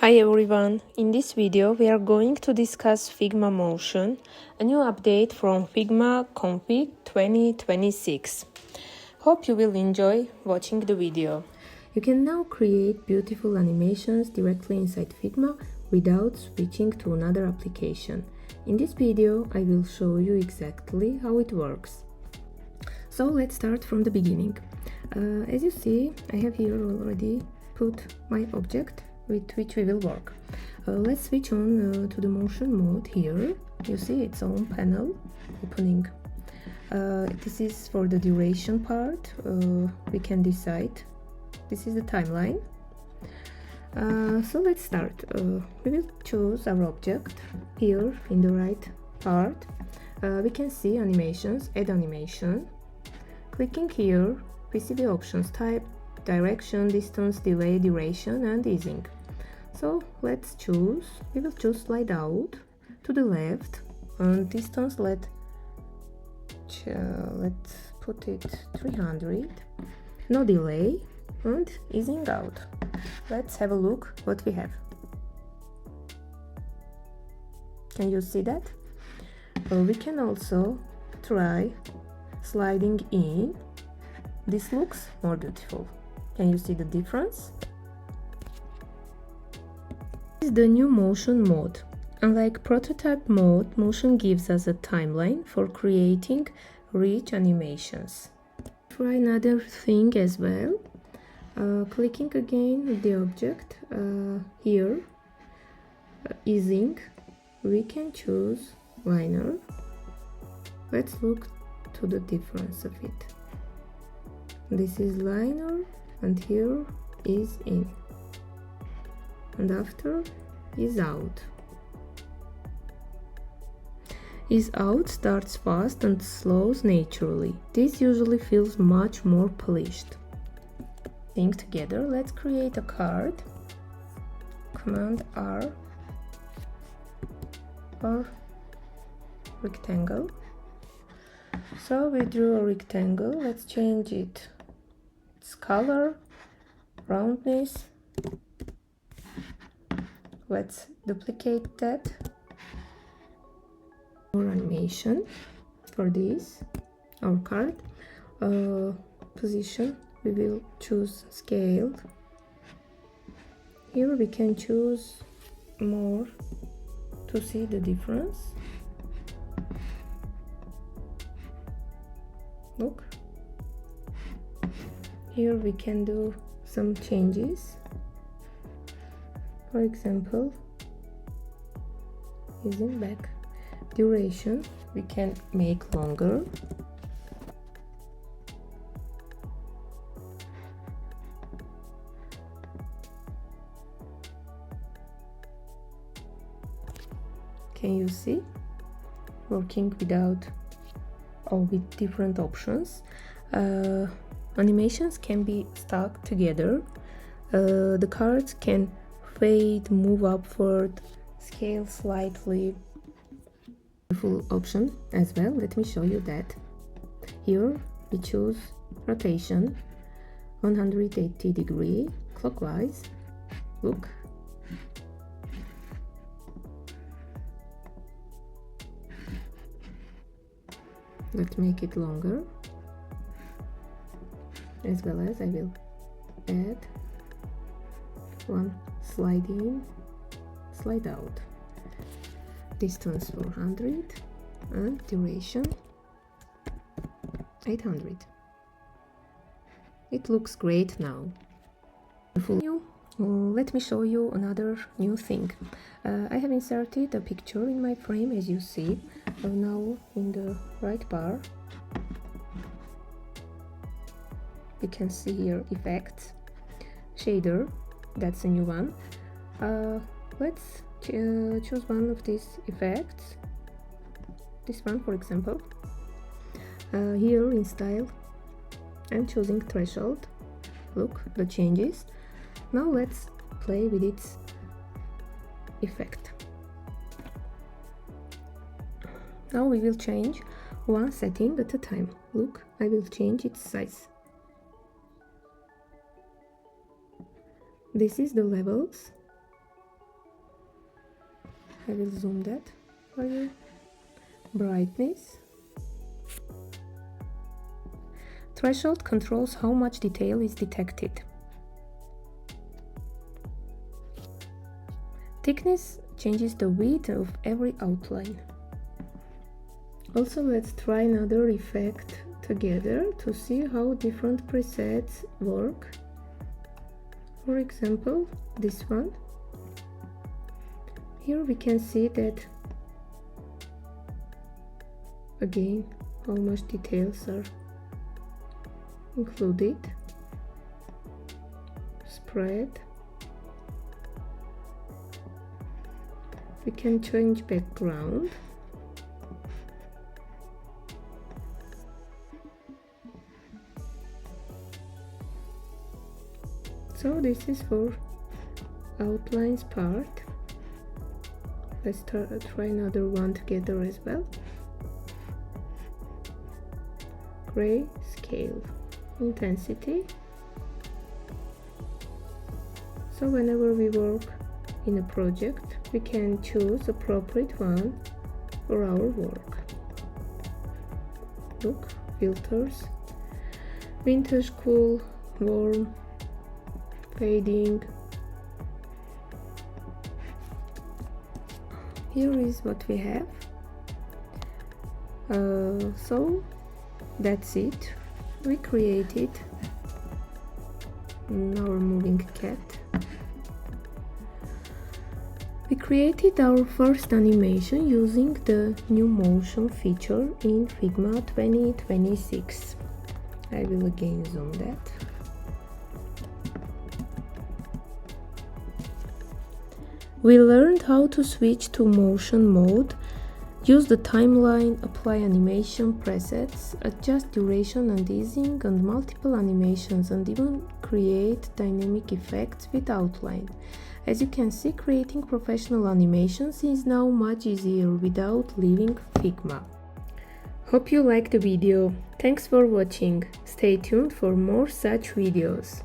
Hi everyone, in this video we are going to discuss Figma Motion, a new update from Figma Config 2026. Hope you will enjoy watching the video. You can now create beautiful animations directly inside Figma without switching to another application. In this video I will show you exactly how it works. So let's start from the beginning. As you see, I have here already put my object with which we will work. Let's switch on to the motion mode here. You see its own panel opening. This is for the duration part. We can decide. This is the timeline. So let's start. We will choose our object here in the right part. We can see animations, add animation. Clicking here, we see the options type, direction, distance, delay, duration and easing. So let's choose, we will choose slide out to the left and distance let's put it 300, no delay and easing out. Let's have a look what we have. Can you see that? We can also try sliding in. This looks more beautiful. Can you see the difference? This is the new motion mode. Unlike prototype mode, motion gives us a timeline for creating rich animations. Try another thing as well. Clicking again with the object here, easing, we can choose liner. Let's look to the difference of it. This is liner and here is in, and after is out. Is out starts fast and slows naturally. This usually feels much more polished. Think together, let's create a card. Command R or rectangle. So we drew a rectangle, let's change its color, roundness. Let's duplicate that. More animation for this, our card. Position, we will choose scaled. Here we can choose more to see the difference. Look. Here we can do some changes. For example, using back. Duration we can make longer. Can you see? Working without or with different options. Animations can be stuck together. The cards can fade, move upward, scale slightly. Full option as well. Let me show you that. Here we choose rotation 180 degree clockwise. Look. Let's make it longer. As well as I will add one slide in, slide out. Distance 400 and duration 800. It looks great now. Let me show you another new thing. I have inserted a picture in my frame, as you see. Now in the right bar you can see here effects, shader, that's a new one. Let's choose one of these effects, this one for example. Here in style I'm choosing threshold. Look, the changes. Now let's play with its effect. Now we will change one setting at a time. Look, I will change its size. This is the levels I will zoom that for you. Brightness. Threshold controls how much detail is detected. Thickness changes the width of every outline. Also, let's try another effect together to see how different presets work. For example, this one. Here we can see that again how much details are included. Spread. We can change background. So this is for outlines part. Let's try another one together as well. Gray scale, intensity. So whenever we work in a project, we can choose appropriate one for our work. Look, filters, vintage, cool, warm, fading. Here is what we have. So that's it. We created our moving cat. We created our first animation using the new motion feature in Figma 2026. I will again zoom that. We learned how to switch to motion mode, use the timeline, apply animation presets, adjust duration and easing on multiple animations, and even create dynamic effects with outline. As you can see, creating professional animations is now much easier without leaving Figma. Hope you liked the video. Thanks for watching. Stay tuned for more such videos.